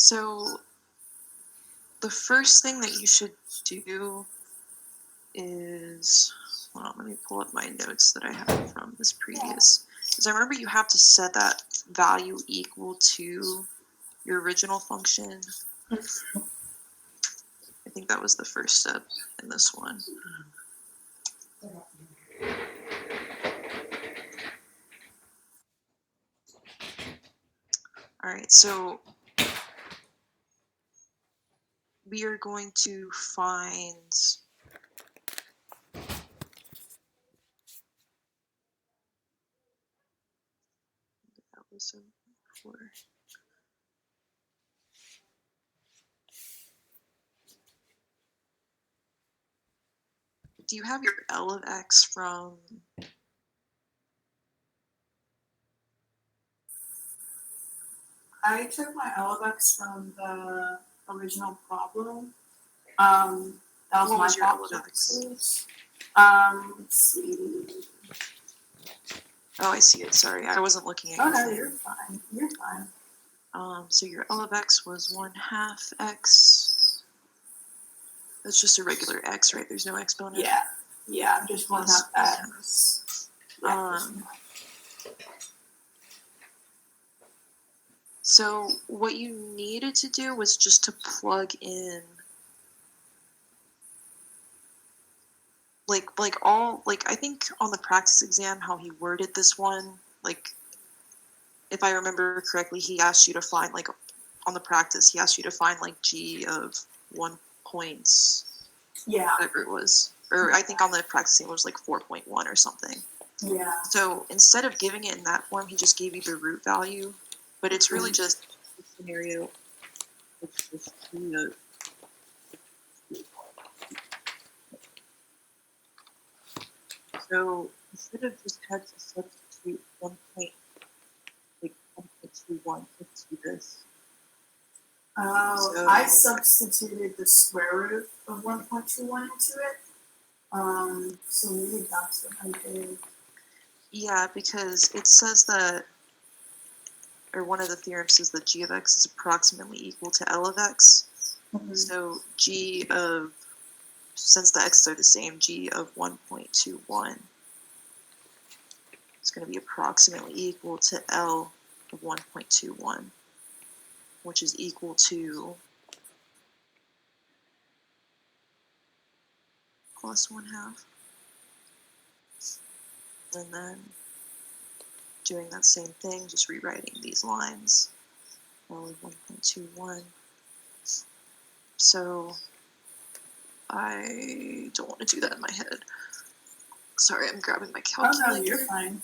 So the first thing that you should do is, hold on, let me pull up my notes that I have from this previous. Because I remember you have to set that value equal to your original function. I think that was the first step in this one. All right, so we are going to find that was a 4. Do you have your L of x from I took my L of x from the original problem. That was what my was your L of fault. x? Let's see. Oh, I see it. Sorry, I wasn't looking at your No, thing. you're fine. You're fine. So your L of x was 1/2 x. That's just a regular x, right? There's no exponent. Yeah, just 1/2 x. So what you needed to do was just to plug in I think on the practice exam how he worded this one, like if I remember correctly, he asked you to find on the practice he asked you to find g of 1 points. Yeah. Whatever it was. Or I think on the practice exam it was 4.1 or something. Yeah. So instead of giving it in that form, he just gave you the root value, but it's really just a scenario. It's just so instead of just had to substitute 1.21 to this. Oh, so I substituted the square root of 1.21 into it. So maybe that's what I did. Yeah, because it says that, or one of the theorems says that g of x is approximately equal to L of x. Mm-hmm. So g of, since the x's are the same, g of 1.21 is going to be approximately equal to L of 1.21, which is equal to plus 1/2. And then doing that same thing, just rewriting these lines. L of 1.21. So I don't want to do that in my head. Sorry, I'm grabbing my calculator. Oh no, you're fine.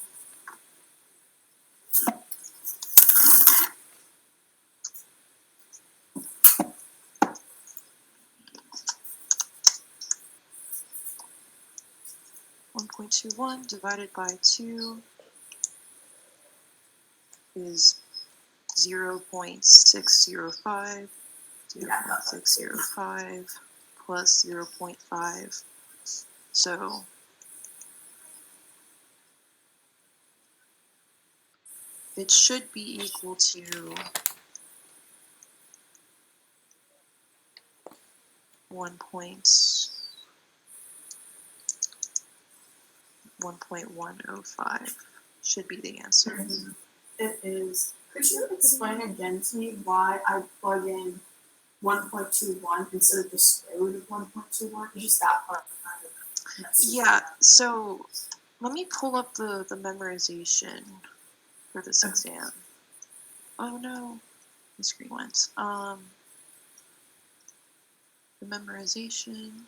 .21 divided by 2 is 0.605. 0.605 plus 0.5. So it should be equal to 1.105 should be the answer. Mm-hmm. It is. Could you explain again to me why I plug in 1.21 instead of the square root of 1.21? It's just that part kind of messy. Yeah, so let me pull up the memorization for this exam. Oh no, the screen went. The memorization.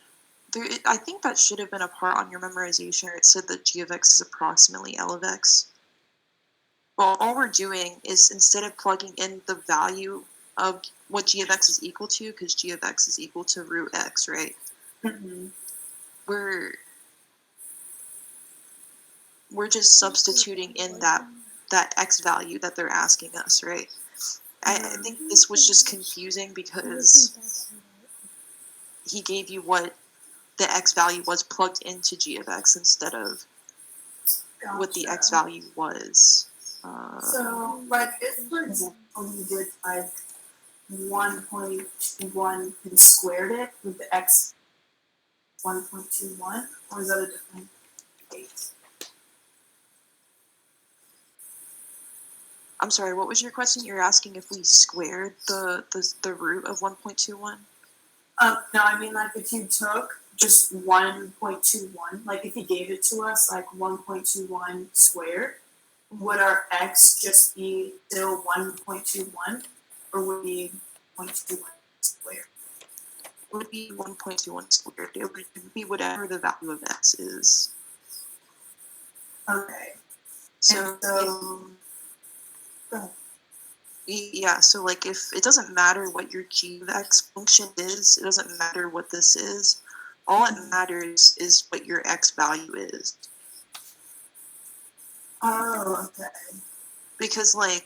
I think that should have been a part on your memorization where it said that g of x is approximately L of x. Well, all we're doing is instead of plugging in the value of what g of x is equal to, because g of x is equal to root x, right? Mm-hmm. We're just substituting in that x value that they're asking us, right? I think this was just confusing because he gave you what the x value was plugged into g of x instead of what the x value was. So, if for example you did 1.1 and squared it with the x 1.21, or is that a different case? I'm sorry, what was your question? You're asking if we squared the root of 1.21? No, I mean like if you took just 1.21, like if he gave it to us like 1.21 squared, would our x just be still 1.21, or would it be 0.21 squared? It would be 1.21 squared. It would be whatever the value of x is. Okay. So, And so, go ahead. yeah, so like if it doesn't matter what your g of x function is, it doesn't matter what this is. All it matters is what your x value is. Oh, okay. Because like